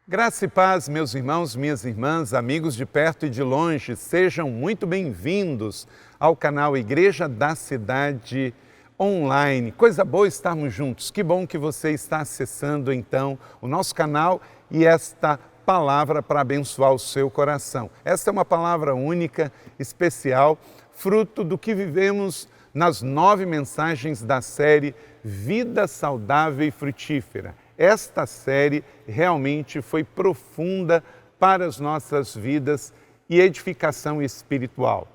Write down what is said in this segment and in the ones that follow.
Graça e paz, meus irmãos, minhas irmãs, amigos de perto e de longe, sejam muito bem-vindos ao canal Igreja da Cidade Online. Coisa boa estarmos juntos. Que bom que você está acessando então o nosso canal e esta palavra para abençoar o seu coração. Esta é uma palavra única, especial, fruto do que vivemos nas 9 mensagens da série Vida Saudável e Frutífera. Esta série realmente foi profunda para as nossas vidas e edificação espiritual.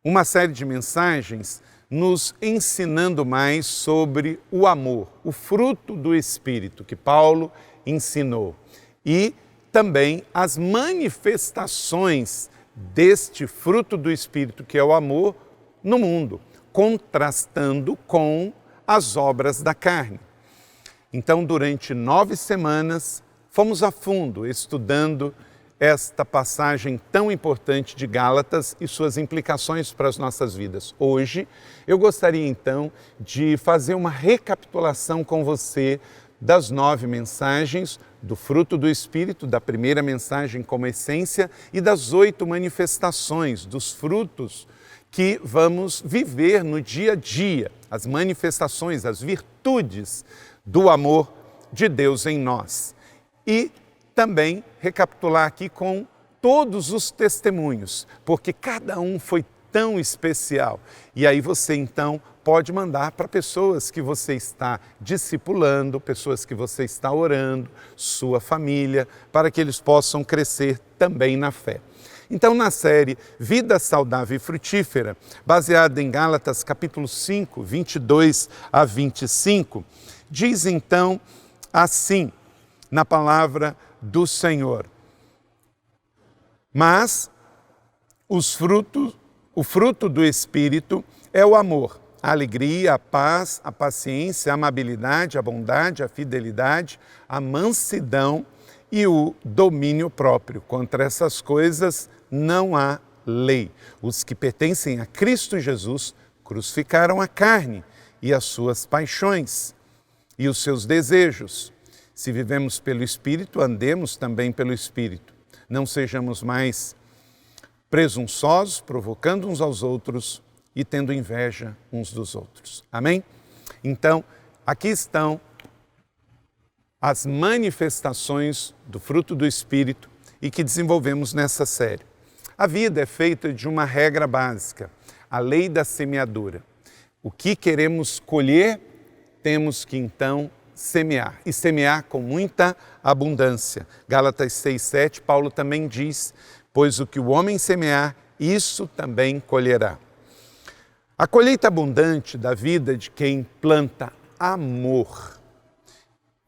Uma série de mensagens nos ensinando mais sobre o amor, o fruto do Espírito que Paulo ensinou e também as manifestações deste fruto do Espírito que é o amor no mundo, contrastando com as obras da carne. Então, durante 9 semanas, fomos a fundo estudando esta passagem tão importante de Gálatas e suas implicações para as nossas vidas. Hoje, eu gostaria então de fazer uma recapitulação com você das 9 mensagens do fruto do Espírito, da primeira mensagem como essência e das 8 manifestações dos frutos que vamos viver no dia a dia, as manifestações, as virtudes do amor de Deus em nós. E também recapitular aqui com todos os testemunhos, porque cada um foi tão especial. E aí você então pode mandar para pessoas que você está discipulando, pessoas que você está orando, sua família, para que eles possam crescer também na fé. Então, na série Vida Saudável e Frutífera, baseada em Gálatas capítulo 5, 22 a 25, diz então assim, na palavra do Senhor: mas o fruto do Espírito é o amor, a alegria, a paz, a paciência, a amabilidade, a bondade, a fidelidade, a mansidão e o domínio próprio. Contra essas coisas não há lei. Os que pertencem a Cristo Jesus crucificaram a carne e as suas paixões e os seus desejos. Se vivemos pelo Espírito, andemos também pelo Espírito. Não sejamos mais presunçosos, provocando uns aos outros e tendo inveja uns dos outros. Amém? Então, aqui estão as manifestações do fruto do Espírito e que desenvolvemos nessa série. A vida é feita de uma regra básica, a lei da semeadura. O que queremos colher, temos que então semear, e semear com muita abundância. Gálatas 6:7, Paulo também diz: pois o que o homem semear, isso também colherá. A colheita abundante da vida de quem planta amor.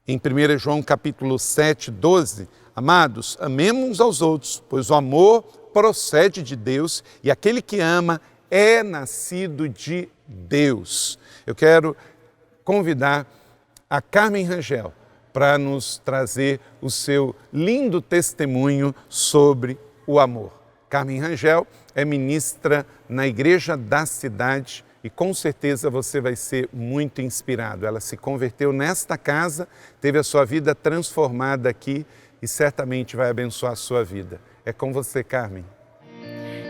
Em 1 João capítulo 7:12, amados, amemos uns aos outros, pois o amor procede de Deus e aquele que ama é nascido de Deus. Eu quero convidar a Carmen Rangel para nos trazer o seu lindo testemunho sobre o amor. Carmen Rangel é ministra na Igreja da Cidade e com certeza você vai ser muito inspirado. Ela se converteu nesta casa, teve a sua vida transformada aqui e certamente vai abençoar a sua vida. É com você, Carmen.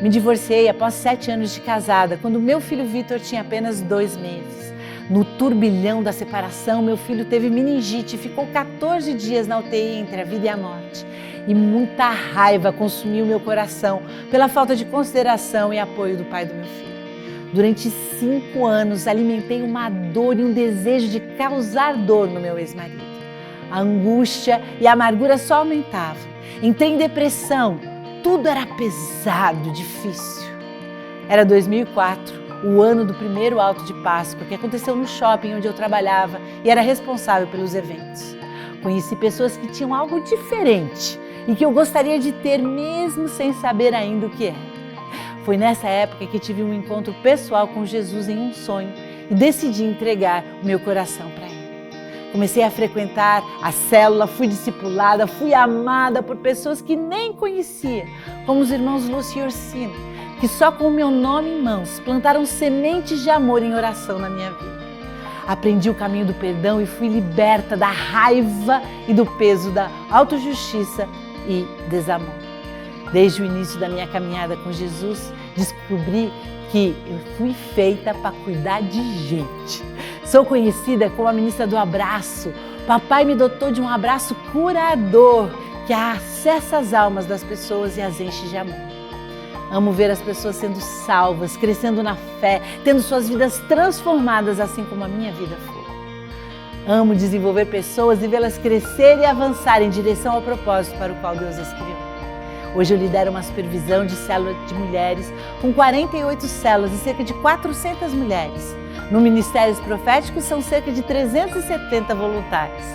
Me divorciei após 7 anos de casada, quando meu filho Vitor tinha apenas 2 meses. No turbilhão da separação, meu filho teve meningite e ficou 14 dias na UTI entre a vida e a morte. E muita raiva consumiu meu coração pela falta de consideração e apoio do pai do meu filho. Durante 5 anos, alimentei uma dor e um desejo de causar dor no meu ex-marido. A angústia e a amargura só aumentavam. Entrei em depressão. Tudo era pesado, difícil. Era 2004, o ano do primeiro Alto de Páscoa, que aconteceu no shopping onde eu trabalhava e era responsável pelos eventos. Conheci pessoas que tinham algo diferente e que eu gostaria de ter mesmo sem saber ainda o que era. Foi nessa época que tive um encontro pessoal com Jesus em um sonho e decidi entregar o meu coração para Ele. Comecei a frequentar a célula, fui discipulada, fui amada por pessoas que nem conhecia, como os irmãos Lúcio e Orsino, que só com o meu nome em mãos plantaram sementes de amor em oração na minha vida. Aprendi o caminho do perdão e fui liberta da raiva e do peso da autojustiça e desamor. Desde o início da minha caminhada com Jesus, descobri que eu fui feita para cuidar de gente. Sou conhecida como a ministra do abraço. Papai me dotou de um abraço curador que acessa as almas das pessoas e as enche de amor. Amo ver as pessoas sendo salvas, crescendo na fé, tendo suas vidas transformadas assim como a minha vida foi. Amo desenvolver pessoas e vê-las crescer e avançar em direção ao propósito para o qual Deus as criou. Hoje eu lidero uma supervisão de célula de mulheres com 48 células e cerca de 400 mulheres. No Ministérios Proféticos são cerca de 370 voluntários.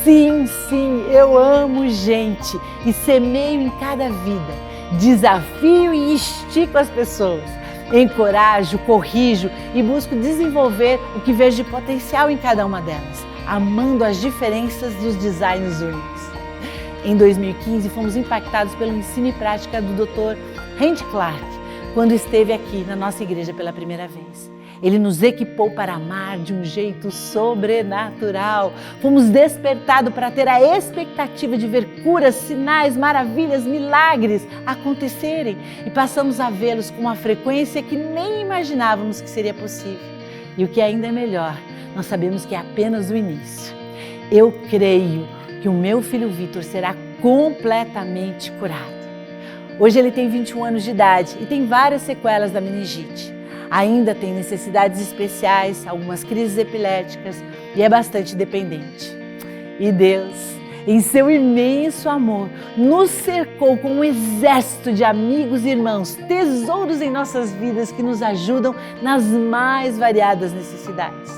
Sim, eu amo gente e semeio em cada vida. Desafio e estico as pessoas. Encorajo, corrijo e busco desenvolver o que vejo de potencial em cada uma delas, amando as diferenças dos designs únicos. Em 2015, fomos impactados pelo ensino e prática do Dr. Randy Clark, quando esteve aqui na nossa igreja pela primeira vez. Ele nos equipou para amar de um jeito sobrenatural. Fomos despertados para ter a expectativa de ver curas, sinais, maravilhas, milagres acontecerem e passamos a vê-los com uma frequência que nem imaginávamos que seria possível. E o que ainda é melhor, nós sabemos que é apenas o início. Eu creio que o meu filho Vitor será completamente curado. Hoje ele tem 21 anos de idade e tem várias sequelas da meningite. Ainda tem necessidades especiais, algumas crises epiléticas e é bastante dependente. E Deus, em seu imenso amor, nos cercou com um exército de amigos e irmãos, tesouros em nossas vidas que nos ajudam nas mais variadas necessidades.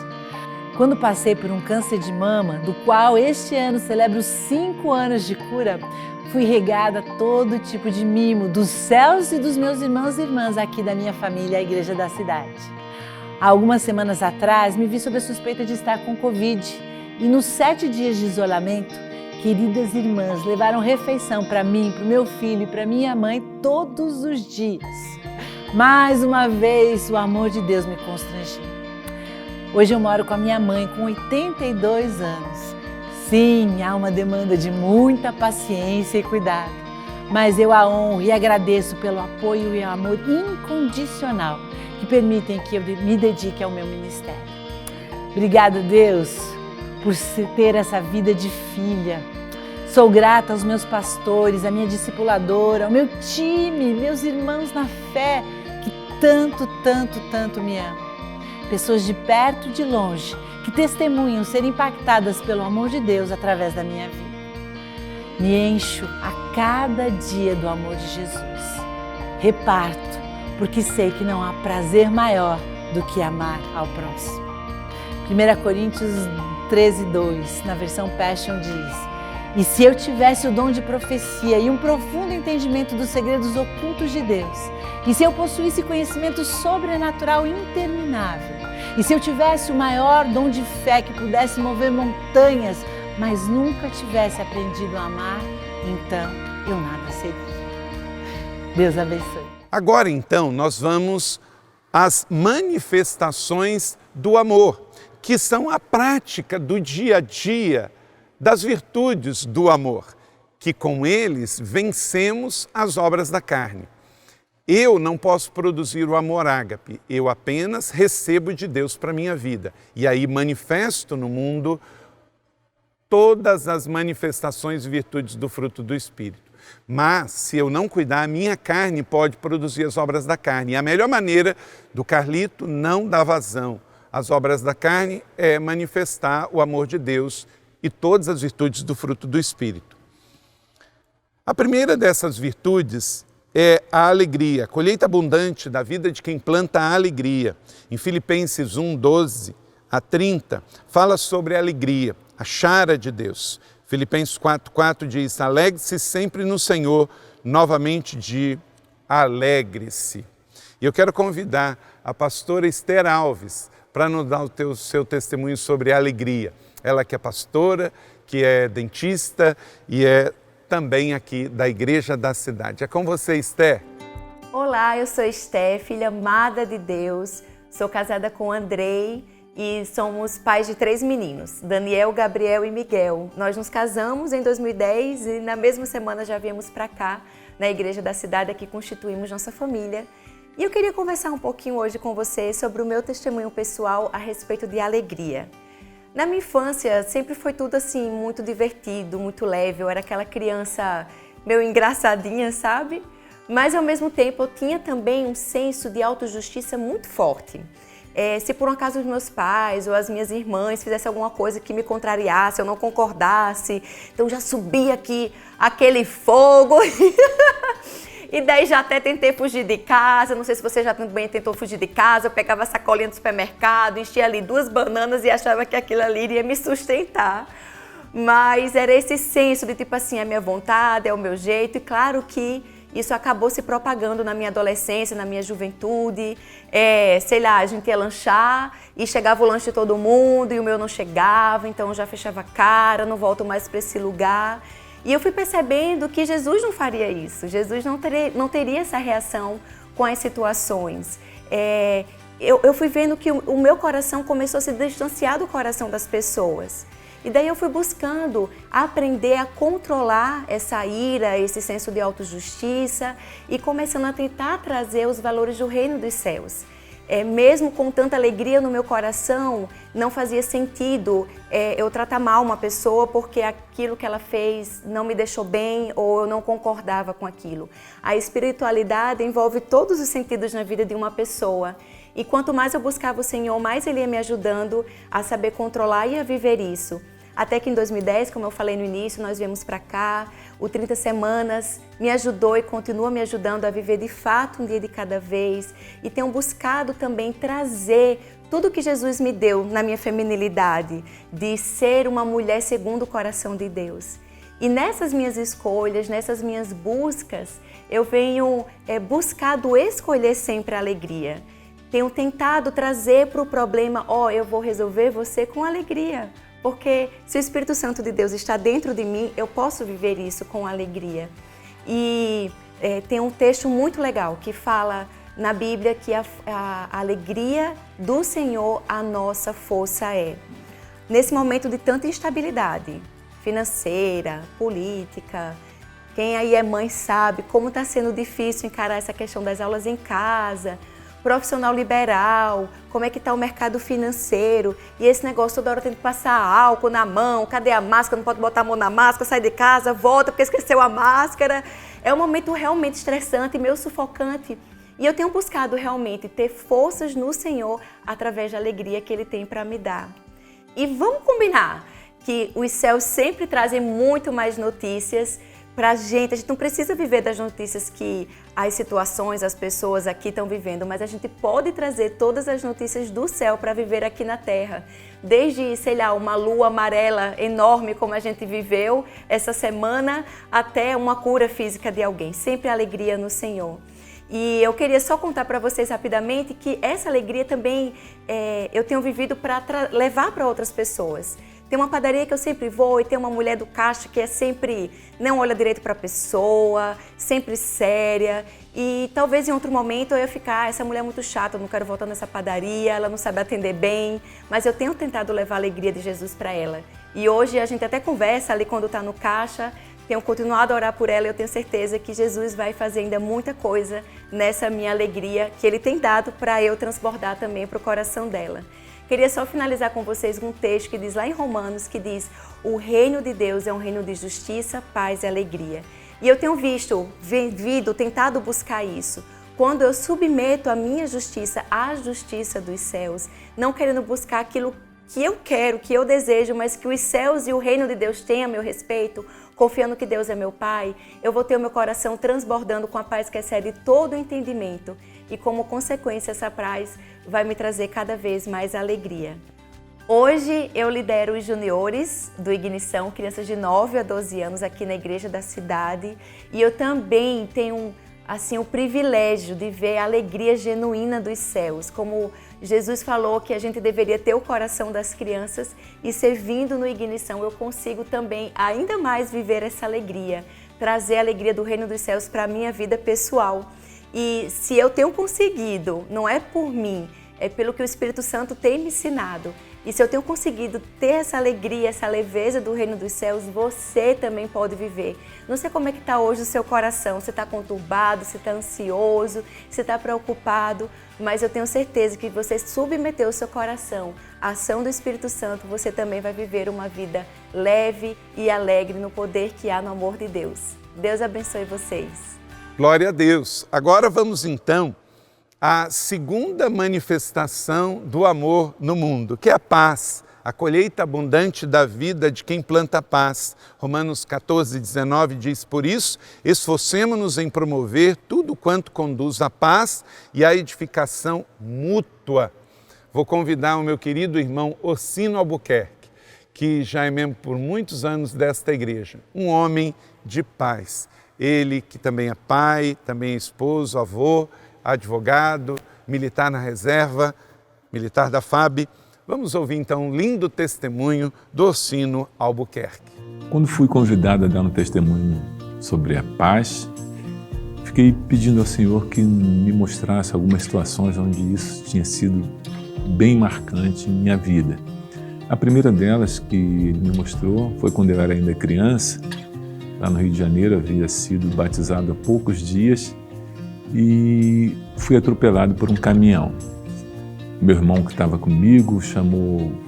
Quando passei por um câncer de mama, do qual este ano celebro 5 anos de cura, fui regada a todo tipo de mimo dos céus e dos meus irmãos e irmãs aqui da minha família, a Igreja da Cidade. Há algumas semanas atrás, me vi sob a suspeita de estar com Covid e nos 7 dias de isolamento, queridas irmãs levaram refeição para mim, para o meu filho e para minha mãe todos os dias. Mais uma vez, o amor de Deus me constrangeu. Hoje eu moro com a minha mãe com 82 anos. Sim, há uma demanda de muita paciência e cuidado, mas eu a honro e agradeço pelo apoio e amor incondicional que permitem que eu me dedique ao meu ministério. Obrigada, Deus, por ter essa vida de filha. Sou grata aos meus pastores, à minha discipuladora, ao meu time, meus irmãos na fé, que tanto me amam. Pessoas de perto e de longe, que testemunham ser impactadas pelo amor de Deus através da minha vida. Me encho a cada dia do amor de Jesus. Reparto, porque sei que não há prazer maior do que amar ao próximo. 1 Coríntios 13:2, na versão Passion, diz: e se eu tivesse o dom de profecia e um profundo entendimento dos segredos ocultos de Deus, e se eu possuísse conhecimento sobrenatural interminável, e se eu tivesse o maior dom de fé que pudesse mover montanhas, mas nunca tivesse aprendido a amar, então eu nada seria. Deus abençoe. Agora então nós vamos às manifestações do amor, que são a prática do dia a dia das virtudes do amor, que com eles vencemos as obras da carne. Eu não posso produzir o amor ágape, eu apenas recebo de Deus para a minha vida. E aí manifesto no mundo todas as manifestações e virtudes do fruto do Espírito. Mas, se eu não cuidar, a minha carne pode produzir as obras da carne. E a melhor maneira do Carlito não dar vazão às obras da carne é manifestar o amor de Deus e todas as virtudes do fruto do Espírito. A primeira dessas virtudes é a alegria, a colheita abundante da vida de quem planta a alegria. Em Filipenses 1:12-30, fala sobre a alegria, a chara de Deus. Filipenses 4:4 diz: alegre-se sempre no Senhor, novamente alegre-se. E eu quero convidar a pastora Esther Alves para nos dar o seu testemunho sobre a alegria. Ela que é pastora, que é dentista e é também aqui da Igreja da Cidade. É com você, Esther. Olá, eu sou Esther, filha amada de Deus, sou casada com Andrei e somos pais de 3 meninos, Daniel, Gabriel e Miguel. Nós nos casamos em 2010 e na mesma semana já viemos para cá, na igreja da cidade, aqui constituímos nossa família. E eu queria conversar um pouquinho hoje com você sobre o meu testemunho pessoal a respeito de alegria. Na minha infância sempre foi tudo assim muito divertido, muito leve, eu era aquela criança meio engraçadinha, sabe? Mas ao mesmo tempo eu tinha também um senso de autojustiça muito forte. Se por um acaso os meus pais ou as minhas irmãs fizessem alguma coisa que me contrariasse, eu não concordasse, então já subia aqui aquele fogo e daí já até tentei fugir de casa, não sei se você já também tentou fugir de casa, eu pegava a sacolinha do supermercado, enchia ali 2 bananas e achava que aquilo ali iria me sustentar. Mas era esse senso de tipo assim, a minha vontade, é o meu jeito, e claro que isso acabou se propagando na minha adolescência, na minha juventude. Sei lá, a gente ia lanchar e chegava o lanche de todo mundo e o meu não chegava, então eu já fechava a cara, não volto mais para esse lugar. E eu fui percebendo que Jesus não faria isso, Jesus não teria essa reação com as situações. Eu fui vendo que o meu coração começou a se distanciar do coração das pessoas. E daí eu fui buscando aprender a controlar essa ira, esse senso de autojustiça e começando a tentar trazer os valores do reino dos céus. Mesmo com tanta alegria no meu coração, não fazia sentido eu tratar mal uma pessoa porque aquilo que ela fez não me deixou bem ou eu não concordava com aquilo. A espiritualidade envolve todos os sentidos na vida de uma pessoa. E quanto mais eu buscava o Senhor, mais Ele ia me ajudando a saber controlar e a viver isso. Até que em 2010, como eu falei no início, nós viemos para cá, o 30 Semanas me ajudou e continua me ajudando a viver de fato um dia de cada vez. E tenho buscado também trazer tudo que Jesus me deu na minha feminilidade, de ser uma mulher segundo o coração de Deus. E nessas minhas escolhas, nessas minhas buscas, eu venho buscado escolher sempre a alegria. Tenho tentado trazer para o problema, eu vou resolver você com alegria. Porque se o Espírito Santo de Deus está dentro de mim, eu posso viver isso com alegria. E tem um texto muito legal que fala na Bíblia que a alegria do Senhor a nossa força é. Nesse momento de tanta instabilidade financeira, política, quem aí é mãe sabe como está sendo difícil encarar essa questão das aulas em casa, profissional liberal, como é que está o mercado financeiro e esse negócio toda hora tem que passar álcool na mão, cadê a máscara, não pode botar a mão na máscara, sai de casa, volta porque esqueceu a máscara. É um momento realmente estressante, meio sufocante e eu tenho buscado realmente ter forças no Senhor através da alegria que Ele tem para me dar. E vamos combinar que os céus sempre trazem muito mais notícias para a gente não precisa viver das notícias que as situações, as pessoas aqui estão vivendo, mas a gente pode trazer todas as notícias do céu para viver aqui na Terra. Desde, sei lá, uma lua amarela enorme como a gente viveu essa semana, até uma cura física de alguém. Sempre alegria no Senhor. E eu queria só contar para vocês rapidamente que essa alegria também eu tenho vivido para levar para outras pessoas. Tem uma padaria que eu sempre vou e tem uma mulher do caixa que sempre não olha direito para a pessoa, sempre séria. E talvez em outro momento eu ia ficar, essa mulher é muito chata, eu não quero voltar nessa padaria, ela não sabe atender bem. Mas eu tenho tentado levar a alegria de Jesus para ela. E hoje a gente até conversa ali quando está no caixa, tenho continuado a orar por ela e eu tenho certeza que Jesus vai fazer ainda muita coisa nessa minha alegria que Ele tem dado para eu transbordar também para o coração dela. Queria só finalizar com vocês um texto que diz lá em Romanos, que diz: o reino de Deus é um reino de justiça, paz e alegria. E eu tenho tentado buscar isso. Quando eu submeto a minha justiça à justiça dos céus, não querendo buscar aquilo que eu quero, que eu desejo, mas que os céus e o reino de Deus têm a meu respeito, confiando que Deus é meu Pai, eu vou ter o meu coração transbordando com a paz que excede todo o entendimento. E como consequência, essa paz vai me trazer cada vez mais alegria. Hoje eu lidero os juniores do Ignição, crianças de 9 a 12 anos aqui na igreja da cidade. E eu também tenho o privilégio de ver a alegria genuína dos céus. Como Jesus falou que a gente deveria ter o coração das crianças e servindo no Ignição eu consigo também ainda mais viver essa alegria, trazer a alegria do reino dos céus para a minha vida pessoal. E se eu tenho conseguido, não é por mim, pelo que o Espírito Santo tem me ensinado. E se eu tenho conseguido ter essa alegria, essa leveza do reino dos céus, você também pode viver. Não sei como é que está hoje o seu coração, se está conturbado, se está ansioso, se está preocupado, mas eu tenho certeza que você submeter o seu coração à ação do Espírito Santo, você também vai viver uma vida leve e alegre no poder que há no amor de Deus. Deus abençoe vocês. Glória a Deus. Agora vamos então à segunda manifestação do amor no mundo, que é a paz, a colheita abundante da vida de quem planta a paz. Romanos 14, 19 diz: por isso, esforcemo-nos em promover tudo quanto conduz à paz e à edificação mútua. Vou convidar o meu querido irmão Orsino Albuquerque, que já é membro por muitos anos desta igreja, um homem de paz. Ele que também é pai, também é esposo, avô, advogado, militar na reserva, militar da FAB. Vamos ouvir então um lindo testemunho do Orsino Albuquerque. Quando fui convidado a dar um testemunho sobre a paz, fiquei pedindo ao Senhor que me mostrasse algumas situações onde isso tinha sido bem marcante em minha vida. A primeira delas que Ele me mostrou foi quando eu era ainda criança, lá no Rio de Janeiro, havia sido batizado há poucos dias e fui atropelado por um caminhão. Meu irmão que estava comigo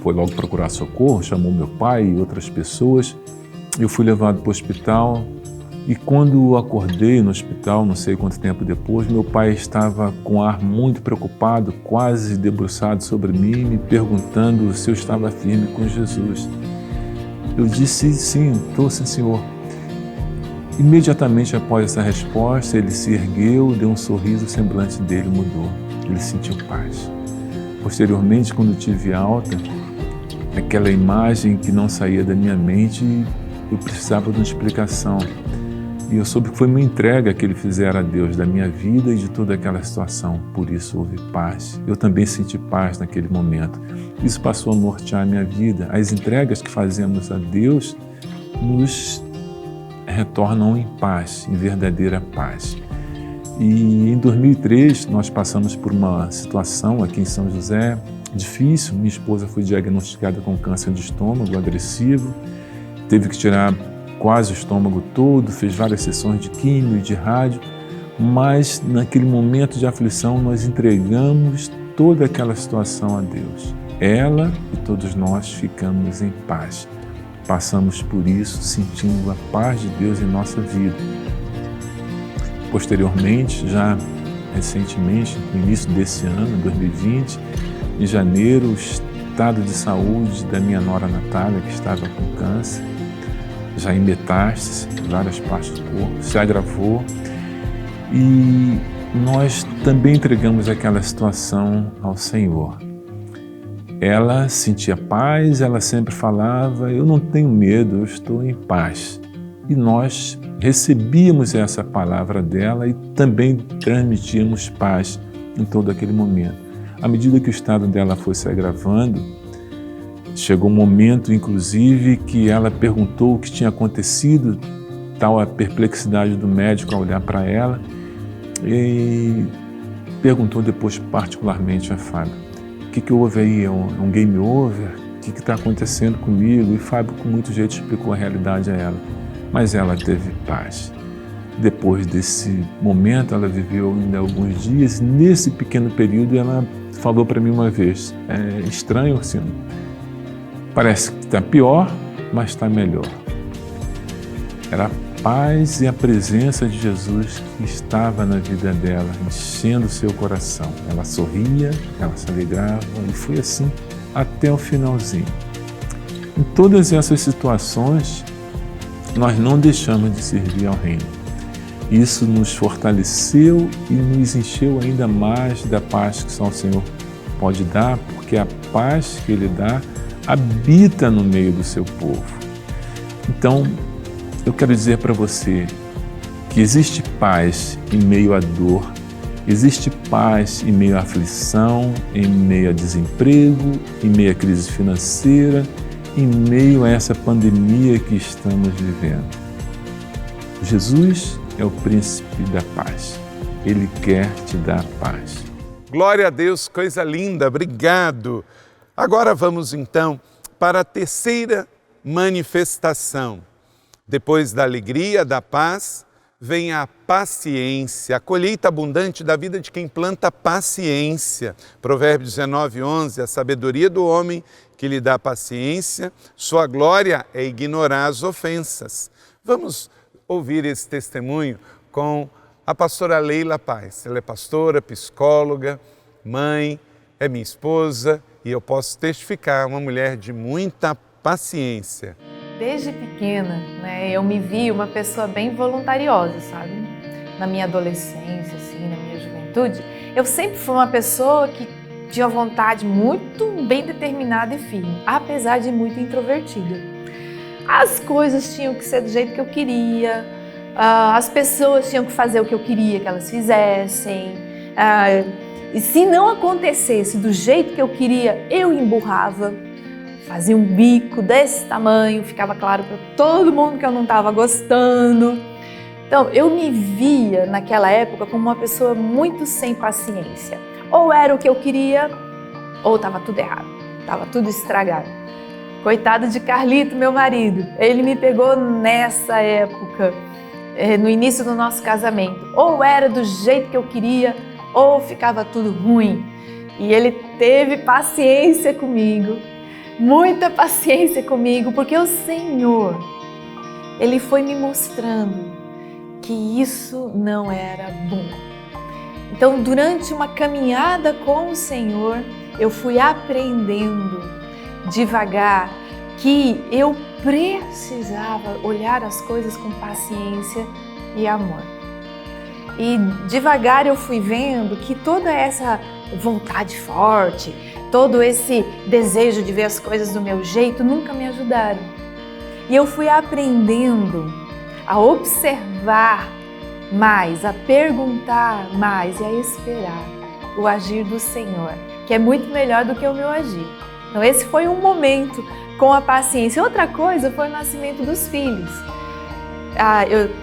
foi logo procurar socorro, chamou meu pai e outras pessoas. Eu fui levado para o hospital e quando acordei no hospital, não sei quanto tempo depois, meu pai estava com um ar muito preocupado, quase debruçado sobre mim, me perguntando se eu estava firme com Jesus. Eu disse: sim, estou, sim, Senhor. Imediatamente após essa resposta, ele se ergueu, deu um sorriso, o semblante dele mudou. Ele sentiu paz. Posteriormente, quando tive alta, aquela imagem que não saía da minha mente, eu precisava de uma explicação. E eu soube que foi uma entrega que ele fizera a Deus da minha vida e de toda aquela situação. Por isso houve paz. Eu também senti paz naquele momento. Isso passou a nortear a minha vida. As entregas que fazemos a Deus nos retornam em paz, em verdadeira paz. E em 2003 nós passamos por uma situação aqui em São José difícil. Minha esposa foi diagnosticada com câncer de estômago agressivo, teve que tirar quase o estômago todo, fez várias sessões de químio e de rádio, mas naquele momento de aflição nós entregamos toda aquela situação a Deus. Ela e todos nós ficamos em paz. Passamos por isso sentindo a paz de Deus em nossa vida. Posteriormente, já recentemente, no início desse ano, 2020, em janeiro, o estado de saúde da minha nora Natália, que estava com câncer, já em metástase, em várias partes do corpo, se agravou e nós também entregamos aquela situação ao Senhor. Ela sentia paz, ela sempre falava: eu não tenho medo, eu estou em paz. E nós recebíamos essa palavra dela e também transmitíamos paz em todo aquele momento. À medida que o estado dela foi se agravando, chegou um momento, inclusive, que ela perguntou o que tinha acontecido, tal a perplexidade do médico ao olhar para ela, e perguntou depois particularmente a Fábio: o que houve aí? É um game over? O que está acontecendo comigo? E Fábio, com muito jeito, explicou a realidade a ela. Mas ela teve paz. Depois desse momento, ela viveu ainda alguns dias. Nesse pequeno período, ela falou para mim uma vez: é estranho, Orsino. Parece que está pior, mas está melhor. Era a paz e a presença de Jesus que estava na vida dela, enchendo seu coração. Ela sorria, ela se alegrava e foi assim até o finalzinho. Em todas essas situações, nós não deixamos de servir ao reino. Isso nos fortaleceu e nos encheu ainda mais da paz que só o Senhor pode dar, porque a paz que Ele dá habita no meio do seu povo. Então, eu quero dizer para você que existe paz em meio à dor, existe paz em meio à aflição, em meio a desemprego, em meio à crise financeira, em meio a essa pandemia que estamos vivendo. Jesus é o príncipe da paz. Ele quer te dar paz. Glória a Deus, coisa linda, obrigado. Agora vamos então para a terceira manifestação. Depois da alegria, da paz, vem a paciência, a colheita abundante da vida de quem planta paciência. Provérbios 19:11, a sabedoria do homem que lhe dá paciência, sua glória é ignorar as ofensas. Vamos ouvir esse testemunho com a pastora Leila Paz. Ela é pastora, psicóloga, mãe, é minha esposa e eu posso testificar, uma mulher de muita paciência. Desde pequena, eu me vi uma pessoa bem voluntariosa, sabe? Na minha adolescência, assim, na minha juventude, eu sempre fui uma pessoa que tinha vontade muito bem determinada e firme, apesar de muito introvertida. As coisas tinham que ser do jeito que eu queria, as pessoas tinham que fazer o que eu queria que elas fizessem, e se não acontecesse do jeito que eu queria, eu emburrava. Fazia um bico desse tamanho, ficava claro para todo mundo que eu não estava gostando. Então, eu me via naquela época como uma pessoa muito sem paciência. Ou era o que eu queria, ou estava tudo errado, estava tudo estragado. Coitado de Carlito, meu marido, ele me pegou nessa época, no início do nosso casamento. Ou era do jeito que eu queria, ou ficava tudo ruim. E ele teve paciência comigo. Muita paciência comigo, porque o Senhor, Ele foi me mostrando que isso não era bom. Então, durante uma caminhada com o Senhor, eu fui aprendendo devagar que eu precisava olhar as coisas com paciência e amor. E devagar eu fui vendo que toda essa vontade forte, todo esse desejo de ver as coisas do meu jeito nunca me ajudaram. E eu fui aprendendo a observar mais, a perguntar mais e a esperar o agir do Senhor, que é muito melhor do que o meu agir. Então esse foi um momento com a paciência. Outra coisa foi o nascimento dos filhos.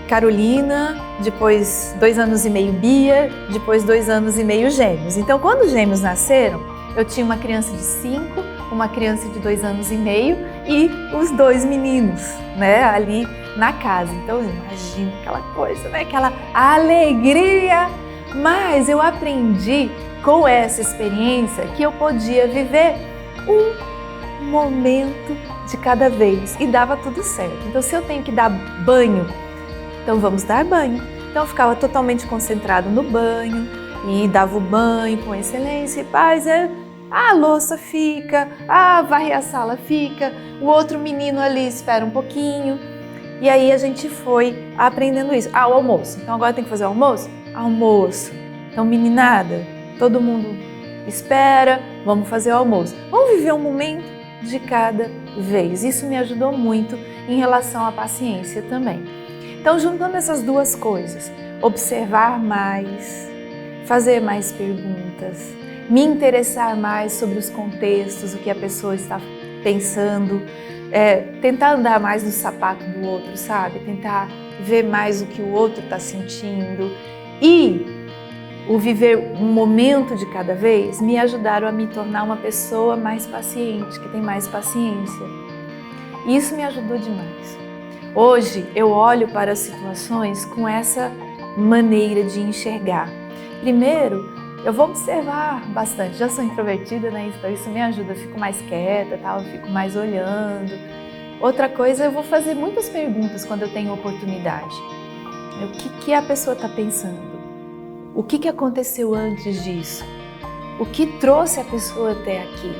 Carolina, depois 2 anos e meio Bia, depois 2 anos e meio gêmeos. Então quando os gêmeos nasceram, eu tinha uma criança de 5, uma criança de 2 anos e meio e os 2 meninos, ali na casa. Então, imagina aquela coisa, aquela alegria. Mas eu aprendi com essa experiência que eu podia viver um momento de cada vez e dava tudo certo. Então, se eu tenho que dar banho, então vamos dar banho. Então, eu ficava totalmente concentrado no banho e dava o banho com excelência e paz. A louça fica, varre a sala fica, o outro menino ali espera um pouquinho. E aí a gente foi aprendendo isso. O almoço. Então agora tem que fazer o almoço? Almoço. Então meninada, todo mundo espera, vamos fazer o almoço. Vamos viver um momento de cada vez. Isso me ajudou muito em relação à paciência também. Então juntando essas duas coisas, observar mais, fazer mais perguntas, me interessar mais sobre os contextos, o que a pessoa está pensando, tentar andar mais no sapato do outro, sabe? Tentar ver mais o que o outro está sentindo e o viver um momento de cada vez me ajudaram a me tornar uma pessoa mais paciente, que tem mais paciência. E isso me ajudou demais. Hoje eu olho para as situações com essa maneira de enxergar. Primeiro, eu vou observar bastante. Já sou introvertida, então isso me ajuda. Eu fico mais quieta, eu fico mais olhando. Outra coisa, eu vou fazer muitas perguntas quando eu tenho oportunidade. O que a pessoa está pensando? O que aconteceu antes disso? O que trouxe a pessoa até aqui?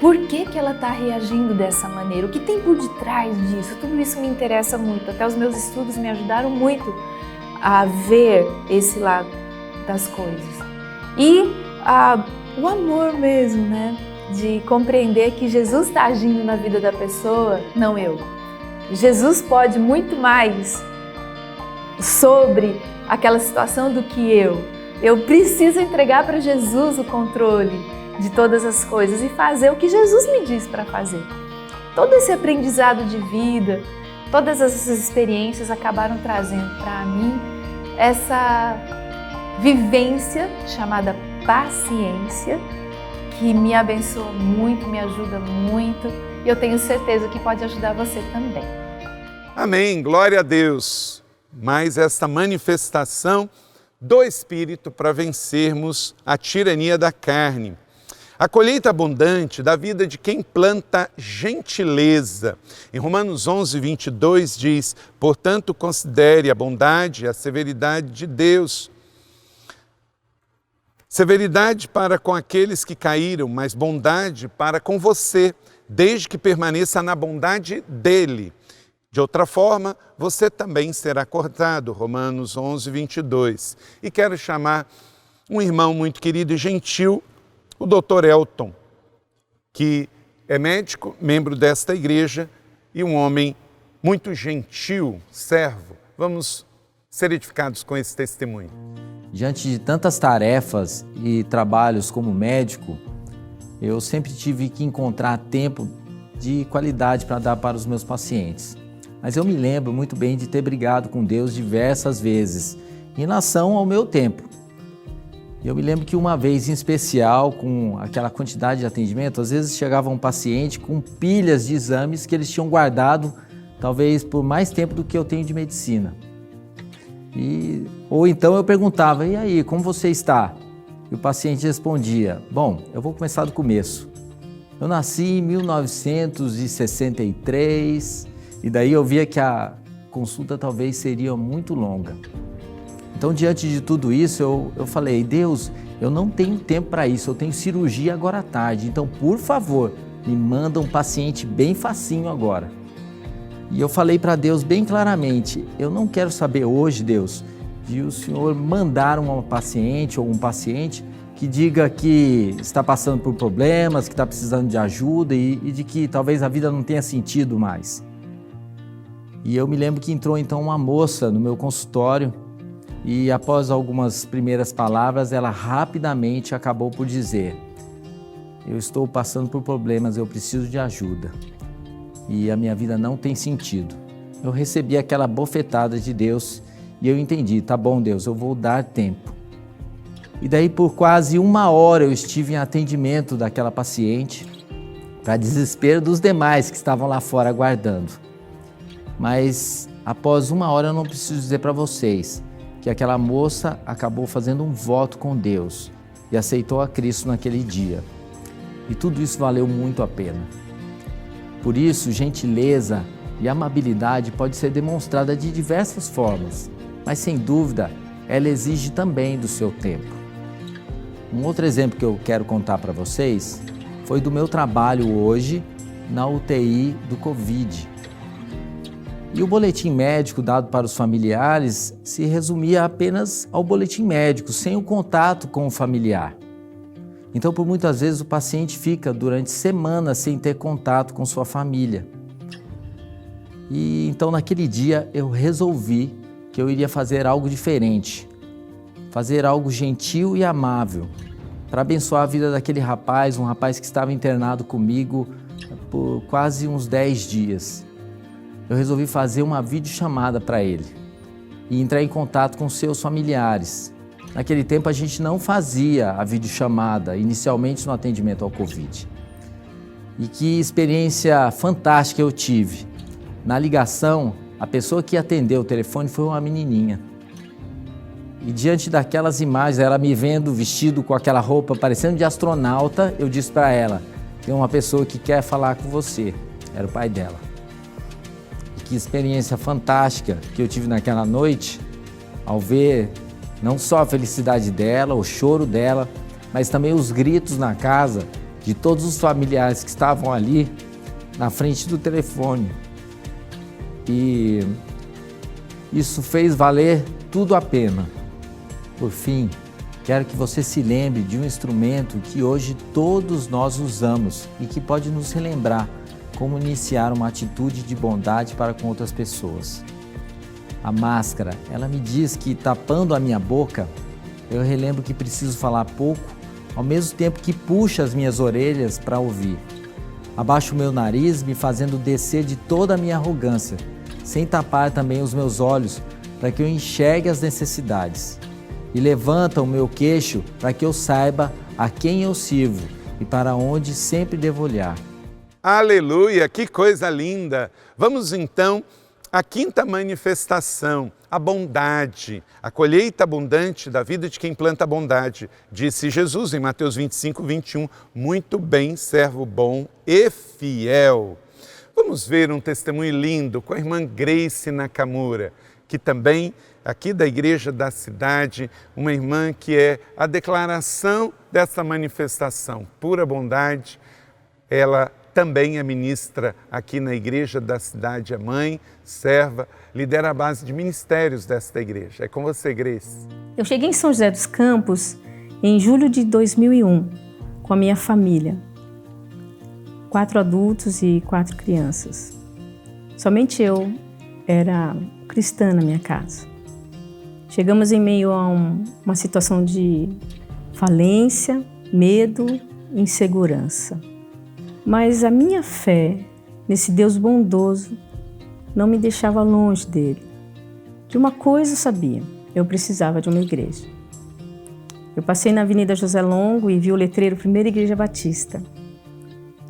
Por que ela está reagindo dessa maneira? O que tem por detrás disso? Tudo isso me interessa muito. Até os meus estudos me ajudaram muito a ver esse lado das coisas. E o amor mesmo, de compreender que Jesus está agindo na vida da pessoa, não eu. Jesus pode muito mais sobre aquela situação do que eu. Eu preciso entregar para Jesus o controle de todas as coisas e fazer o que Jesus me diz para fazer. Todo esse aprendizado de vida, todas essas experiências acabaram trazendo para mim essa vivência chamada paciência, que me abençoa muito, me ajuda muito, e eu tenho certeza que pode ajudar você também. Amém, glória a Deus. Mas esta manifestação do Espírito para vencermos a tirania da carne. A colheita abundante da vida de quem planta gentileza. Em Romanos 11, 22 diz: portanto, considere a bondade e a severidade de Deus. Severidade para com aqueles que caíram, mas bondade para com você, desde que permaneça na bondade dele. De outra forma, você também será cortado. Romanos 11, 22. E quero chamar um irmão muito querido e gentil, o Dr. Elton, que é médico, membro desta igreja e um homem muito gentil, servo. Vamos ser edificados com esse testemunho. Diante de tantas tarefas e trabalhos como médico, eu sempre tive que encontrar tempo de qualidade para dar para os meus pacientes. Mas eu me lembro muito bem de ter brigado com Deus diversas vezes em relação ao meu tempo. Eu me lembro que uma vez em especial, com aquela quantidade de atendimento, às vezes chegava um paciente com pilhas de exames que eles tinham guardado talvez por mais tempo do que eu tenho de medicina. Ou então eu perguntava: e aí, como você está? E o paciente respondia: bom, eu vou começar do começo. Eu nasci em 1963 e daí eu via que a consulta talvez seria muito longa. Então, diante de tudo isso, eu falei: Deus, eu não tenho tempo para isso, eu tenho cirurgia agora à tarde, então, por favor, me manda um paciente bem facinho agora. E eu falei para Deus bem claramente: eu não quero saber hoje, Deus, de o Senhor mandar uma paciente ou um paciente que diga que está passando por problemas, que está precisando de ajuda e de que talvez a vida não tenha sentido mais. E eu me lembro que entrou então uma moça no meu consultório e após algumas primeiras palavras, ela rapidamente acabou por dizer: eu estou passando por problemas, eu preciso de ajuda e a minha vida não tem sentido. Eu recebi aquela bofetada de Deus e eu entendi: tá bom, Deus, eu vou dar tempo. E daí por quase 1 hora eu estive em atendimento daquela paciente, para desespero dos demais que estavam lá fora aguardando. Mas após 1 hora eu não preciso dizer para vocês que aquela moça acabou fazendo um voto com Deus e aceitou a Cristo naquele dia. E tudo isso valeu muito a pena. Por isso, gentileza e amabilidade pode ser demonstrada de diversas formas, mas sem dúvida, ela exige também do seu tempo. Um outro exemplo que eu quero contar para vocês foi do meu trabalho hoje na UTI do Covid. E o boletim médico dado para os familiares se resumia apenas ao boletim médico, sem o contato com o familiar. Então, por muitas vezes, o paciente fica durante semanas sem ter contato com sua família. E então, naquele dia, eu resolvi que eu iria fazer algo diferente, fazer algo gentil e amável, para abençoar a vida daquele rapaz, um rapaz que estava internado comigo por quase uns 10 dias. Eu resolvi fazer uma videochamada para ele e entrar em contato com seus familiares. Naquele tempo a gente não fazia a videochamada, inicialmente no atendimento ao Covid. E que experiência fantástica eu tive. Na ligação, a pessoa que atendeu o telefone foi uma menininha. E diante daquelas imagens, ela me vendo vestido com aquela roupa parecendo de astronauta, eu disse para ela: tem uma pessoa que quer falar com você. Era o pai dela. E que experiência fantástica que eu tive naquela noite, ao ver não só a felicidade dela, o choro dela, mas também os gritos na casa de todos os familiares que estavam ali na frente do telefone. E isso fez valer tudo a pena. Por fim, quero que você se lembre de um instrumento que hoje todos nós usamos e que pode nos relembrar como iniciar uma atitude de bondade para com outras pessoas. A máscara, ela me diz que tapando a minha boca, eu relembro que preciso falar pouco, ao mesmo tempo que puxa as minhas orelhas para ouvir. Abaixo o meu nariz, me fazendo descer de toda a minha arrogância, sem tapar também os meus olhos, para que eu enxergue as necessidades. e levanta o meu queixo para que eu saiba a quem eu sirvo e para onde sempre devo olhar. Aleluia, que coisa linda! Vamos então à quinta manifestação, a bondade, a colheita abundante da vida de quem planta a bondade. Disse Jesus em Mateus 25, 21, muito bem, servo bom e fiel. Vamos ver um testemunho lindo com a irmã Grace Nakamura, que também, aqui da Igreja da Cidade, uma irmã que é a declaração dessa manifestação, pura bondade. Ela também é ministra aqui na Igreja da Cidade, é mãe, serva, lidera a base de ministérios desta igreja. É com você, Grace. Eu cheguei em São José dos Campos em julho de 2001, com a minha família. 4 adultos e 4 crianças. Somente eu era cristã na minha casa. Chegamos em meio a uma situação de falência, medo e insegurança. Mas a minha fé nesse Deus bondoso não me deixava longe dele. De uma coisa eu sabia, eu precisava de uma igreja. Eu passei na Avenida José Longo e vi o letreiro Primeira Igreja Batista.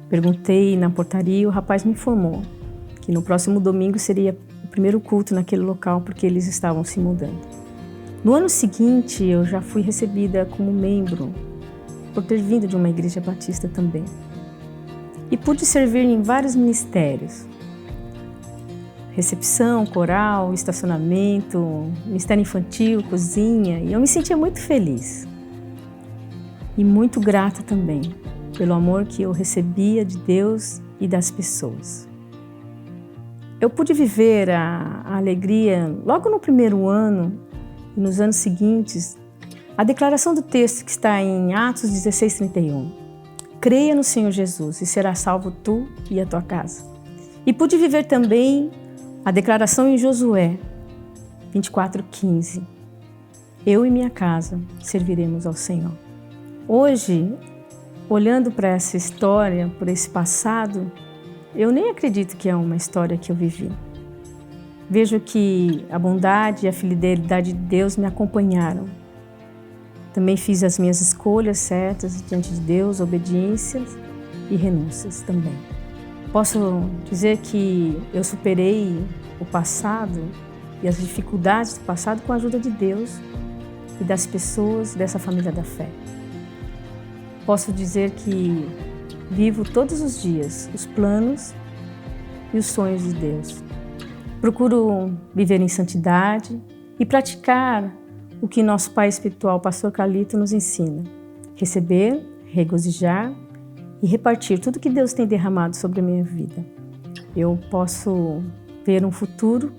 Perguntei na portaria e o rapaz me informou que no próximo domingo seria o primeiro culto naquele local porque eles estavam se mudando. No ano seguinte eu já fui recebida como membro por ter vindo de uma igreja batista também. E pude servir em vários ministérios. Recepção, coral, estacionamento, ministério infantil, cozinha. E eu me sentia muito feliz. E muito grata também pelo amor que eu recebia de Deus e das pessoas. Eu pude viver a alegria logo no primeiro ano e nos anos seguintes, a declaração do texto que está em Atos 16:31. Creia no Senhor Jesus e serás salvo tu e a tua casa. E pude viver também a declaração em Josué 24:15. Eu e minha casa serviremos ao Senhor. Hoje, olhando para essa história, por esse passado, eu nem acredito que é uma história que eu vivi. Vejo que a bondade e a fidelidade de Deus me acompanharam. Também fiz as minhas escolhas certas diante de Deus, obediências e renúncias também. Posso dizer que eu superei o passado e as dificuldades do passado com a ajuda de Deus e das pessoas dessa família da fé. Posso dizer que vivo todos os dias os planos e os sonhos de Deus. Procuro viver em santidade e praticar o que nosso pai espiritual, pastor Carlito, nos ensina. Receber, regozijar e repartir tudo que Deus tem derramado sobre a minha vida. Eu posso ver um futuro,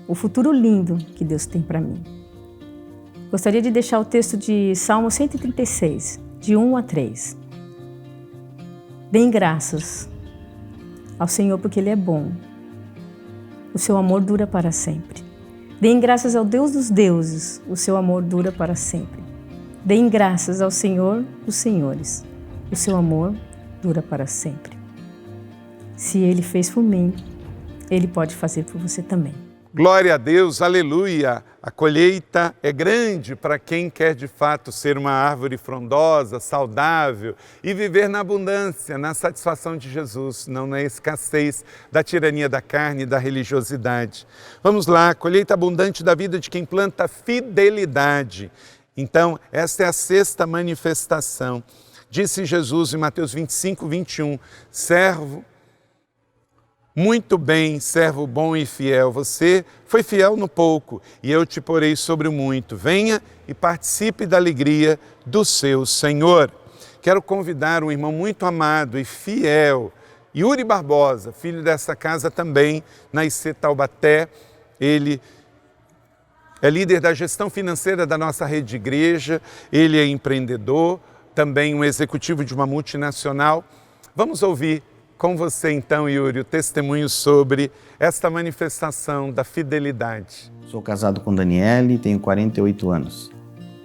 o futuro lindo que Deus tem para mim. Gostaria de deixar o texto de Salmo 136, de 1 a 3. Deem graças ao Senhor porque Ele é bom. O seu amor dura para sempre. Deem graças ao Deus dos deuses, o seu amor dura para sempre. Deem graças ao Senhor dos senhores, o seu amor dura para sempre. Se Ele fez por mim, Ele pode fazer por você também. Glória a Deus, aleluia! A colheita é grande para quem quer de fato ser uma árvore frondosa, saudável e viver na abundância, na satisfação de Jesus, não na escassez da tirania da carne e da religiosidade. Vamos lá, a colheita abundante da vida de quem planta fidelidade. Então, esta é a sexta manifestação. Disse Jesus em Mateus 25, 21, servo, muito bem, servo bom e fiel, você foi fiel no pouco e eu te porei sobre o muito. Venha e participe da alegria do seu Senhor. Quero convidar um irmão muito amado e fiel, Yuri Barbosa, filho dessa casa também, na IC Taubaté. Ele é líder da gestão financeira da nossa rede de igreja, ele é empreendedor, também um executivo de uma multinacional. Vamos ouvir com você então, Yuri, o testemunho sobre esta manifestação da fidelidade. Sou casado com Daniele, tenho 48 anos.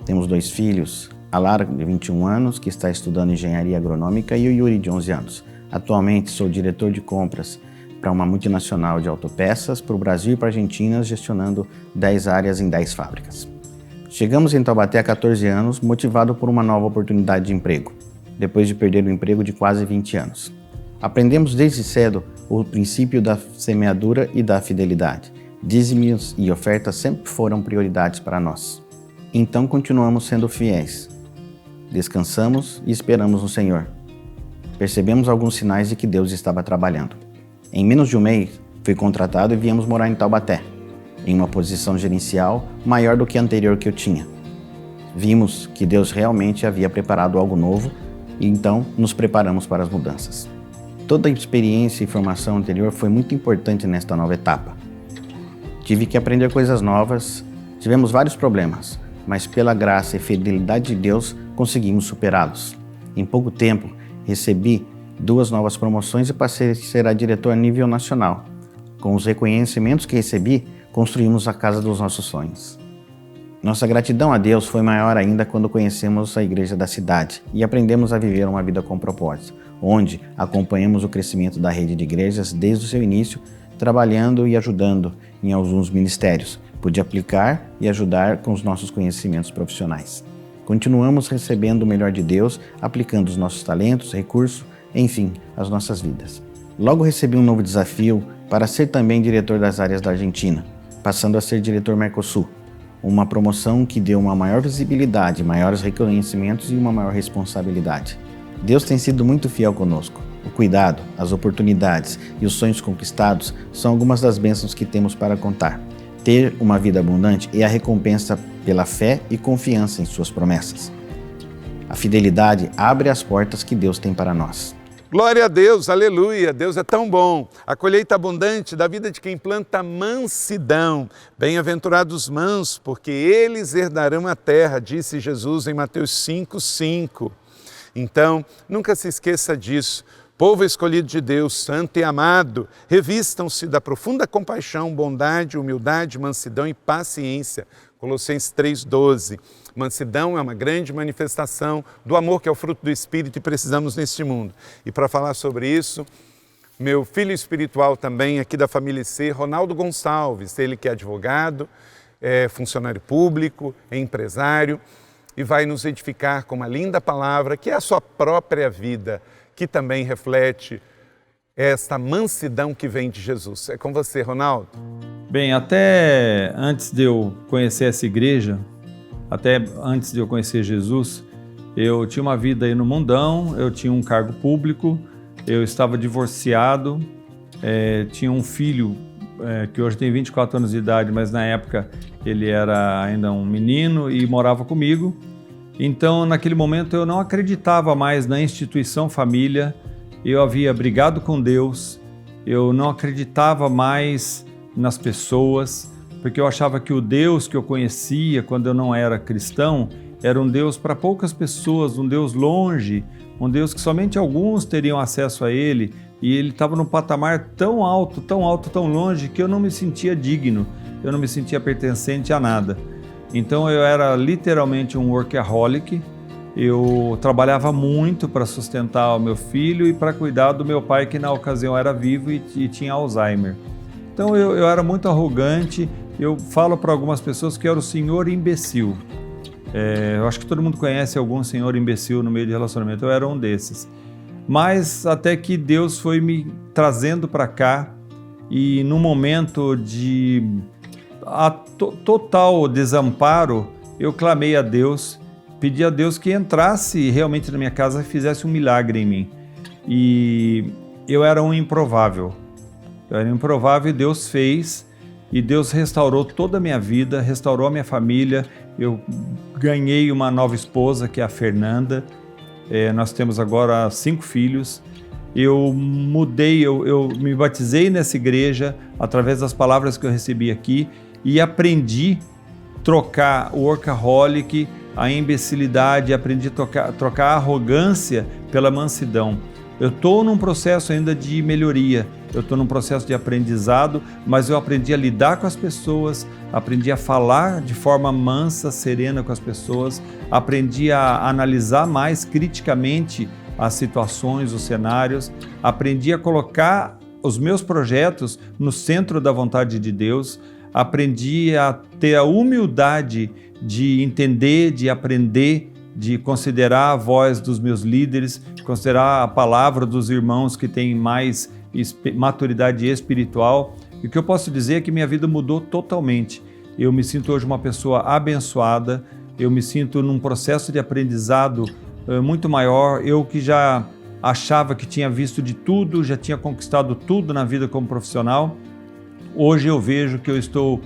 Temos 2 filhos, a Lara, de 21 anos, que está estudando engenharia agronômica, e o Yuri, de 11 anos. Atualmente sou diretor de compras para uma multinacional de autopeças para o Brasil e para a Argentina, gestionando 10 áreas em 10 fábricas. Chegamos em Taubaté há 14 anos, motivado por uma nova oportunidade de emprego, depois de perder o emprego de quase 20 anos. Aprendemos desde cedo o princípio da semeadura e da fidelidade. Dízimos e ofertas sempre foram prioridades para nós. Então continuamos sendo fiéis. Descansamos e esperamos no Senhor. Percebemos alguns sinais de que Deus estava trabalhando. Em menos de um mês, fui contratado e viemos morar em Taubaté, em uma posição gerencial maior do que a anterior que eu tinha. Vimos que Deus realmente havia preparado algo novo e então nos preparamos para as mudanças. Toda a experiência e formação anterior foi muito importante nesta nova etapa. Tive que aprender coisas novas, tivemos vários problemas, mas pela graça e fidelidade de Deus conseguimos superá-los. Em pouco tempo, recebi 2 novas promoções e passei a ser diretor a nível nacional. Com os reconhecimentos que recebi, construímos a casa dos nossos sonhos. Nossa gratidão a Deus foi maior ainda quando conhecemos a igreja da cidade e aprendemos a viver uma vida com propósito, onde acompanhamos o crescimento da rede de igrejas desde o seu início, trabalhando e ajudando em alguns ministérios. Pude aplicar e ajudar com os nossos conhecimentos profissionais. Continuamos recebendo o melhor de Deus, aplicando os nossos talentos, recursos, enfim, as nossas vidas. Logo recebi um novo desafio para ser também diretor das áreas da Argentina, passando a ser diretor Mercosul, uma promoção que deu uma maior visibilidade, maiores reconhecimentos e uma maior responsabilidade. Deus tem sido muito fiel conosco. O cuidado, as oportunidades e os sonhos conquistados são algumas das bênçãos que temos para contar. Ter uma vida abundante é a recompensa pela fé e confiança em suas promessas. A fidelidade abre as portas que Deus tem para nós. Glória a Deus, aleluia, Deus é tão bom. A colheita abundante da vida de quem planta mansidão. Bem-aventurados mansos, porque eles herdarão a terra, disse Jesus em Mateus 5:5. Então, nunca se esqueça disso. Povo escolhido de Deus, santo e amado, revistam-se da profunda compaixão, bondade, humildade, mansidão e paciência. Colossenses 3:12. Mansidão é uma grande manifestação do amor que é o fruto do Espírito e precisamos neste mundo. E para falar sobre isso, meu filho espiritual também aqui da família IC, Ronaldo Gonçalves, ele que é advogado, é funcionário público, é empresário e vai nos edificar com uma linda palavra que é a sua própria vida, que também reflete esta mansidão que vem de Jesus. É com você, Ronaldo. Bem, até antes de eu conhecer essa igreja, até antes de eu conhecer Jesus, eu tinha uma vida aí no mundão, eu tinha um cargo público, eu estava divorciado, tinha um filho que hoje tem 24 anos de idade, mas na época ele era ainda um menino e morava comigo. Então, naquele momento, eu não acreditava mais na instituição família, eu havia brigado com Deus, eu não acreditava mais nas pessoas, porque eu achava que o Deus que eu conhecia quando eu não era cristão era um Deus para poucas pessoas, um Deus longe, um Deus que somente alguns teriam acesso a Ele, e Ele estava num patamar tão alto, tão longe, que eu não me sentia digno, eu não me sentia pertencente a nada. Então eu era literalmente um workaholic, eu trabalhava muito para sustentar o meu filho e para cuidar do meu pai, que na ocasião era vivo e tinha Alzheimer. Então eu era muito arrogante, eu falo para algumas pessoas que eu era o senhor imbecil. Eu acho que todo mundo conhece algum senhor imbecil no meio de relacionamento, eu era um desses. Mas até que Deus foi me trazendo para cá e num momento de total desamparo, eu clamei a Deus, pedi a Deus que entrasse realmente na minha casa e fizesse um milagre em mim. E eu era um improvável. E Deus fez, e Deus restaurou toda a minha vida, restaurou a minha família. Eu ganhei uma nova esposa, que é a Fernanda. Nós temos agora 5 filhos. Eu mudei, eu me batizei nessa igreja através das palavras que eu recebi aqui e aprendi a trocar o workaholic, a imbecilidade, aprendi a trocar a arrogância pela mansidão. Eu estou num processo ainda de melhoria, eu estou num processo de aprendizado, mas eu aprendi a lidar com as pessoas, aprendi a falar de forma mansa, serena com as pessoas, aprendi a analisar mais criticamente as situações, os cenários, aprendi a colocar os meus projetos no centro da vontade de Deus, aprendi a ter a humildade de entender, de aprender, de considerar a voz dos meus líderes, considerar a palavra dos irmãos que têm mais maturidade espiritual. E o que eu posso dizer é que minha vida mudou totalmente. Eu me sinto hoje uma pessoa abençoada, eu me sinto num processo de aprendizado muito maior. Eu que já achava que tinha visto de tudo, já tinha conquistado tudo na vida como profissional, hoje eu vejo que eu estou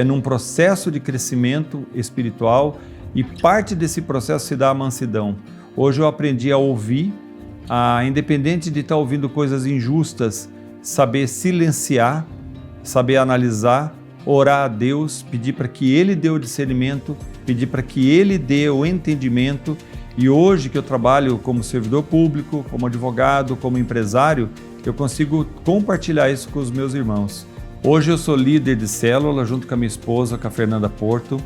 num processo de crescimento espiritual e parte desse processo se dá a mansidão. Hoje eu aprendi a ouvir, independente de estar ouvindo coisas injustas, saber silenciar, saber analisar, orar a Deus, pedir para que Ele dê o discernimento, pedir para que Ele dê o entendimento. E hoje que eu trabalho como servidor público, como advogado, como empresário, eu consigo compartilhar isso com os meus irmãos. Hoje eu sou líder de célula junto com a minha esposa, com a Fernanda Porto,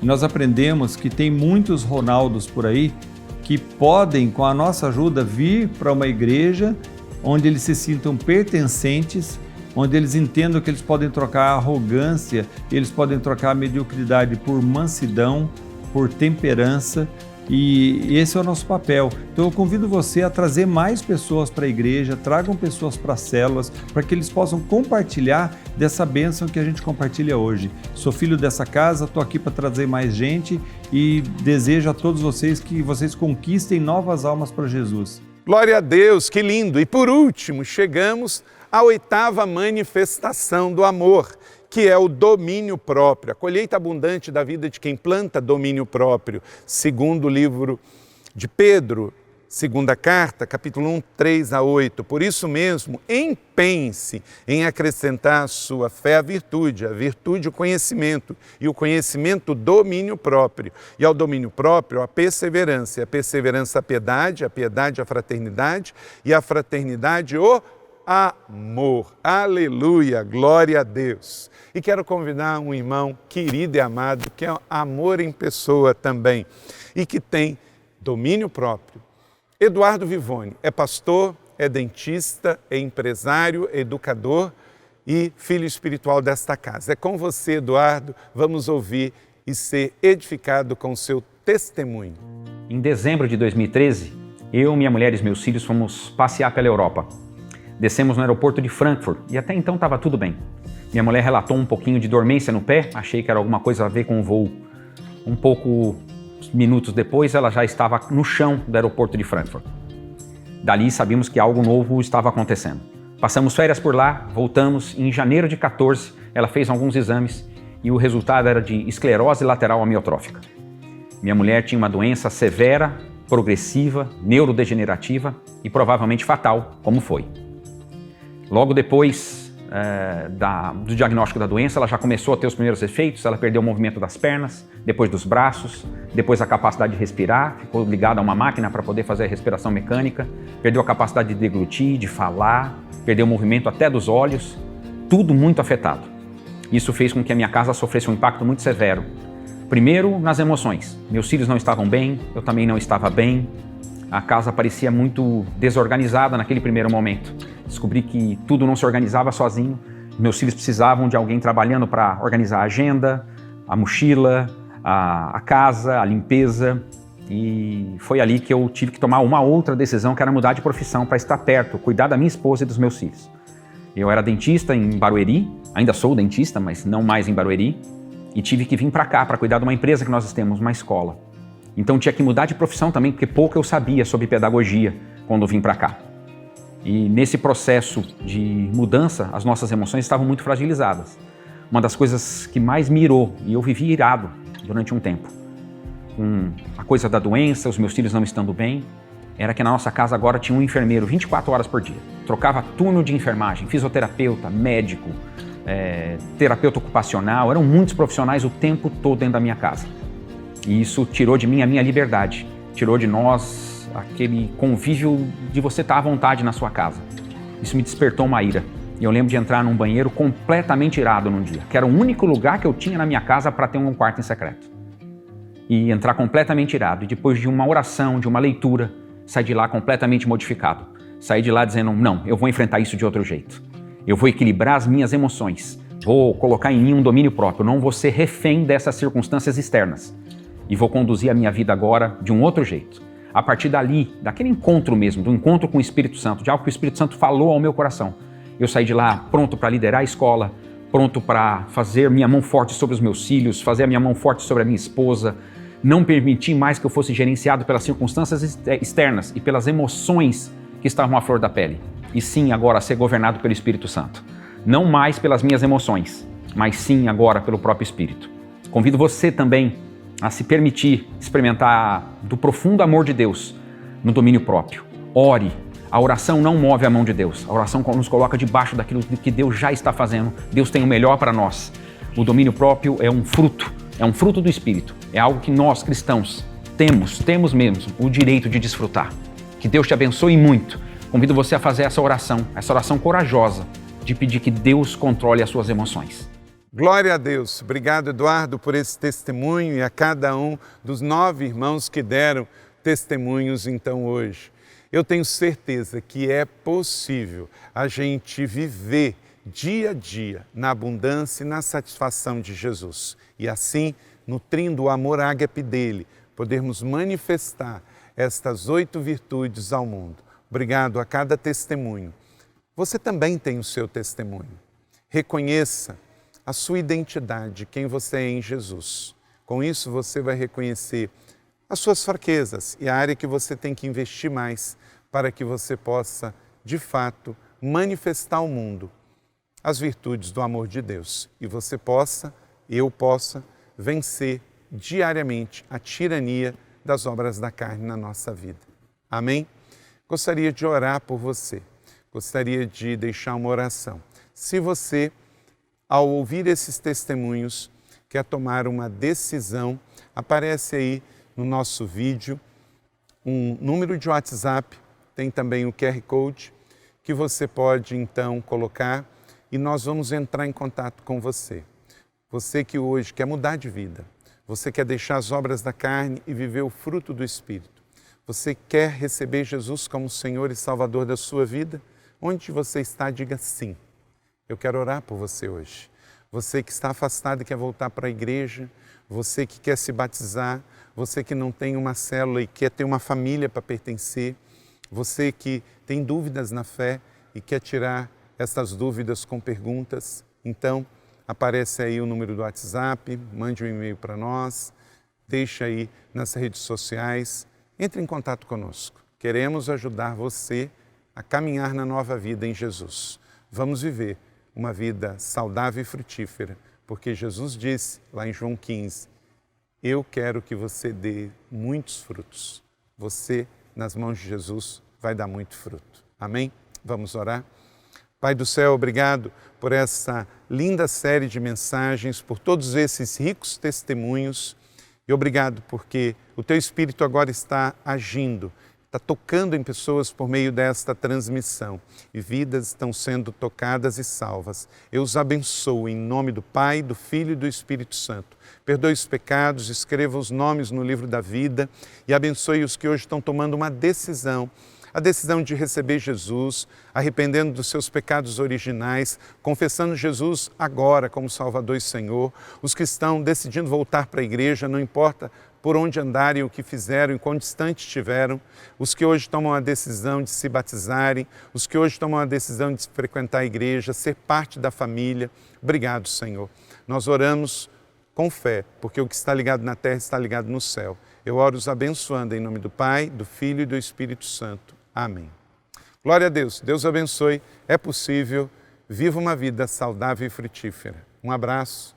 e nós aprendemos que tem muitos Ronaldos por aí que podem, com a nossa ajuda, vir para uma igreja onde eles se sintam pertencentes, onde eles entendam que eles podem trocar a arrogância, eles podem trocar a mediocridade por mansidão, por temperança, e esse é o nosso papel. Então eu convido você a trazer mais pessoas para a igreja, tragam pessoas para as células, para que eles possam compartilhar dessa bênção que a gente compartilha hoje. Sou filho dessa casa, estou aqui para trazer mais gente e desejo a todos vocês que vocês conquistem novas almas para Jesus. Glória a Deus, que lindo! E por último, chegamos à 8ª manifestação do amor, que é o domínio próprio, a colheita abundante da vida de quem planta domínio próprio, segundo o livro de Pedro, segunda carta, capítulo 1, 3 a 8. Por isso mesmo, empenhe-se em acrescentar à sua fé a virtude o conhecimento, e o conhecimento o domínio próprio, e ao domínio próprio a perseverança, a piedade, a fraternidade, e a fraternidade o amor. Aleluia, glória a Deus. E quero convidar um irmão querido e amado, que é amor em pessoa também, e que tem domínio próprio. Eduardo Vivone é pastor, é dentista, é empresário, é educador e filho espiritual desta casa. É com você, Eduardo, vamos ouvir e ser edificado com o seu testemunho. Em dezembro de 2013, eu, minha mulher e meus filhos fomos passear pela Europa. Descemos no aeroporto de Frankfurt e até então estava tudo bem. Minha mulher relatou um pouquinho de dormência no pé, achei que era alguma coisa a ver com o voo. Um pouco minutos depois, ela já estava no chão do aeroporto de Frankfurt. Dali sabíamos que algo novo estava acontecendo. Passamos férias por lá, voltamos e em janeiro de 14 ela fez alguns exames e o resultado era de esclerose lateral amiotrófica. Minha mulher tinha uma doença severa, progressiva, neurodegenerativa e provavelmente fatal, como foi. Logo depois do diagnóstico da doença, ela já começou a ter os primeiros efeitos, ela perdeu o movimento das pernas, depois dos braços, depois a capacidade de respirar, ficou ligada a uma máquina para poder fazer a respiração mecânica, perdeu a capacidade de deglutir, de falar, perdeu o movimento até dos olhos, tudo muito afetado. Isso fez com que a minha casa sofresse um impacto muito severo. Primeiro, nas emoções. Meus filhos não estavam bem, eu também não estava bem. A casa parecia muito desorganizada naquele primeiro momento. Descobri que tudo não se organizava sozinho. Meus filhos precisavam de alguém trabalhando para organizar a agenda, a mochila, a casa, a limpeza. E foi ali que eu tive que tomar uma outra decisão, que era mudar de profissão para estar perto, cuidar da minha esposa e dos meus filhos. Eu era dentista em Barueri, ainda sou dentista, mas não mais em Barueri, e tive que vir para cá para cuidar de uma empresa que nós temos, uma escola. Então tinha que mudar de profissão também, porque pouco eu sabia sobre pedagogia quando vim para cá. E nesse processo de mudança, as nossas emoções estavam muito fragilizadas. Uma das coisas que mais me irou, e eu vivi irado durante um tempo, com a coisa da doença, os meus filhos não estando bem, era que na nossa casa agora tinha um enfermeiro 24 horas por dia. Trocava turno de enfermagem, fisioterapeuta, médico, terapeuta ocupacional, eram muitos profissionais o tempo todo dentro da minha casa. E isso tirou de mim a minha liberdade, tirou de nós aquele convívio de você estar à vontade na sua casa. Isso me despertou uma ira. E eu lembro de entrar num banheiro completamente irado num dia, que era o único lugar que eu tinha na minha casa para ter um quarto em secreto. E entrar completamente irado. E depois de uma oração, de uma leitura, sair de lá completamente modificado. Sair de lá dizendo, não, eu vou enfrentar isso de outro jeito. Eu vou equilibrar as minhas emoções, Vou colocar em mim um domínio próprio, não vou ser refém dessas circunstâncias externas. E vou conduzir a minha vida agora de um outro jeito. A partir dali, daquele encontro mesmo, do encontro com o Espírito Santo, de algo que o Espírito Santo falou ao meu coração. Eu saí de lá pronto para liderar a escola, pronto para fazer minha mão forte sobre os meus filhos, fazer a minha mão forte sobre a minha esposa, não permitir mais que eu fosse gerenciado pelas circunstâncias externas e pelas emoções que estavam à flor da pele. E sim, agora ser governado pelo Espírito Santo. Não mais pelas minhas emoções, mas sim agora pelo próprio Espírito. Convido você também a se permitir experimentar do profundo amor de Deus no domínio próprio. Ore. A oração não move a mão de Deus. A oração nos coloca debaixo daquilo que Deus já está fazendo. Deus tem o melhor para nós. O domínio próprio é um fruto do Espírito. É algo que nós, cristãos, temos mesmo o direito de desfrutar. Que Deus te abençoe muito. Convido você a fazer essa oração corajosa, de pedir que Deus controle as suas emoções. Glória a Deus. Obrigado, Eduardo, por esse testemunho e a cada um dos 9 irmãos que deram testemunhos então hoje. Eu tenho certeza que é possível a gente viver dia a dia na abundância e na satisfação de Jesus. E assim, nutrindo o amor ágape dele, podermos manifestar estas 8 virtudes ao mundo. Obrigado a cada testemunho. Você também tem o seu testemunho. Reconheça a sua identidade, quem você é em Jesus. Com isso, você vai reconhecer as suas fraquezas e a área que você tem que investir mais para que você possa, de fato, manifestar ao mundo as virtudes do amor de Deus. E você possa, eu possa, vencer diariamente a tirania das obras da carne na nossa vida. Amém? Gostaria de orar por você. Gostaria de deixar uma oração. Se você, ao ouvir esses testemunhos, quer tomar uma decisão, aparece aí no nosso vídeo um número de WhatsApp, tem também o QR Code, que você pode então colocar e nós vamos entrar em contato com você. Você que hoje quer mudar de vida, você quer deixar as obras da carne e viver o fruto do Espírito. Você quer receber Jesus como Senhor e Salvador da sua vida? Onde você está, diga sim. Eu quero orar por você hoje. Você que está afastado e quer voltar para a igreja, você que quer se batizar, você que não tem uma célula e quer ter uma família para pertencer, você que tem dúvidas na fé e quer tirar essas dúvidas com perguntas, então aparece aí o número do WhatsApp, mande um e-mail para nós, deixa aí nas redes sociais, entre em contato conosco. Queremos ajudar você a caminhar na nova vida em Jesus. Vamos viver uma vida saudável e frutífera, porque Jesus disse lá em João 15, eu quero que você dê muitos frutos. Você, nas mãos de Jesus, vai dar muito fruto. Amém? Vamos orar? Pai do céu, obrigado por essa linda série de mensagens, por todos esses ricos testemunhos e obrigado porque o Teu Espírito agora está agindo, está tocando em pessoas por meio desta transmissão e vidas estão sendo tocadas e salvas. Eu os abençoo em nome do Pai, do Filho e do Espírito Santo. Perdoe os pecados, escreva os nomes no livro da vida e abençoe os que hoje estão tomando uma decisão, a decisão de receber Jesus, arrependendo dos seus pecados originais, confessando Jesus agora como Salvador e Senhor, os que estão decidindo voltar para a igreja, não importa por onde andarem, o que fizeram, em quão distante estiveram, os que hoje tomam a decisão de se batizarem, os que hoje tomam a decisão de frequentar a igreja, ser parte da família. Obrigado, Senhor. Nós oramos com fé, porque o que está ligado na terra está ligado no céu. Eu oro os abençoando em nome do Pai, do Filho e do Espírito Santo. Amém. Glória a Deus. Deus abençoe. É possível. Viva uma vida saudável e frutífera. Um abraço.